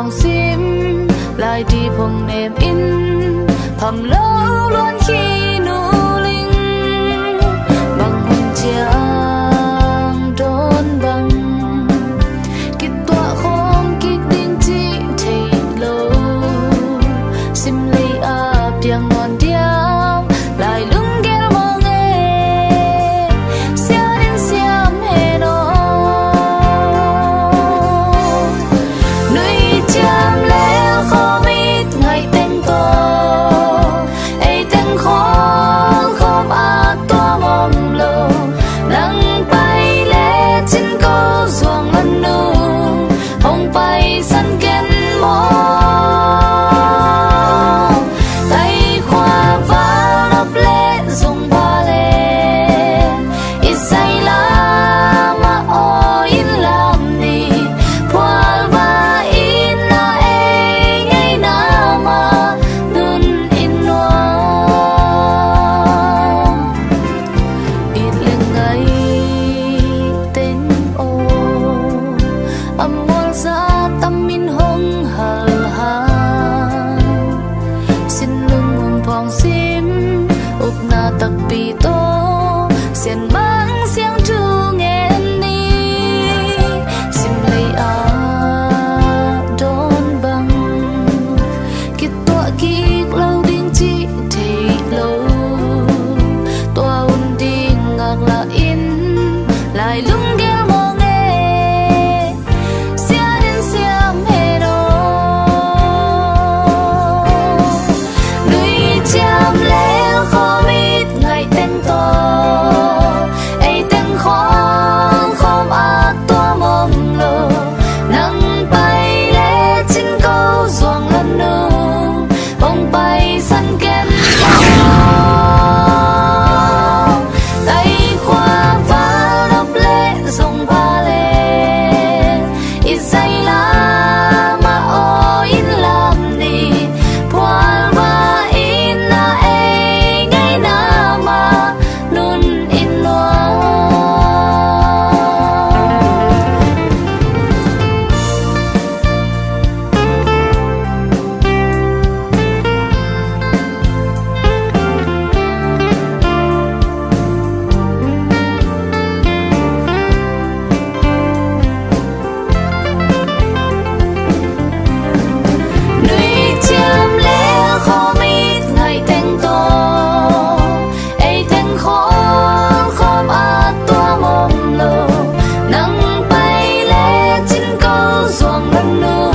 phong sim lại đi phong nệm in thầm lâu luôn khi nụ linh bằng hồng chiang đón bằng kít tọa khom kít đinh chi thầy lâu sim lấy áp tiếng ngon điam lại lưng ghé mong nghe xia đến xiêm hè nó nuôi chăm lẽ khó biết ngày tên to ấy tên khó không ác to mong lâu nắng bay lẽ trên câu ruộng ngân nụ hồng bay sân kén mò tay khoa vào đập lẽ dùng ba lẽ ít say la mà ô in làm đi qua và in na e ngay na mà nun in noa ít lên ngay tên ô âm môn ra tâm min hong hal ha xin lưng hồng phong sim úp na tắc pi to xiên mang xiang chu nghe ni sim lấy a đón bằng kít tọa kít lâu đinh chi thì lâu tọa ôn đi ngạc là in lại lung ghé mong nghe xia đến xiêm hè đó nuôi chăm lẽ khó biết ngày tên to ấy tên khó không ác to mong lâu nắng bay lẽ trên câu ruộng lần nụ bông bay sân kén tay khoa vào đập lẽ dùng ba lẽ ít say la mà ô in làm đi qua và in na e ngay na mà nun in noa nuôi chăm lẽ khó biết ngày tên to ấy tên khó không ác to mong lâu nắng bay lẽ trên câu ruộng ngân nụ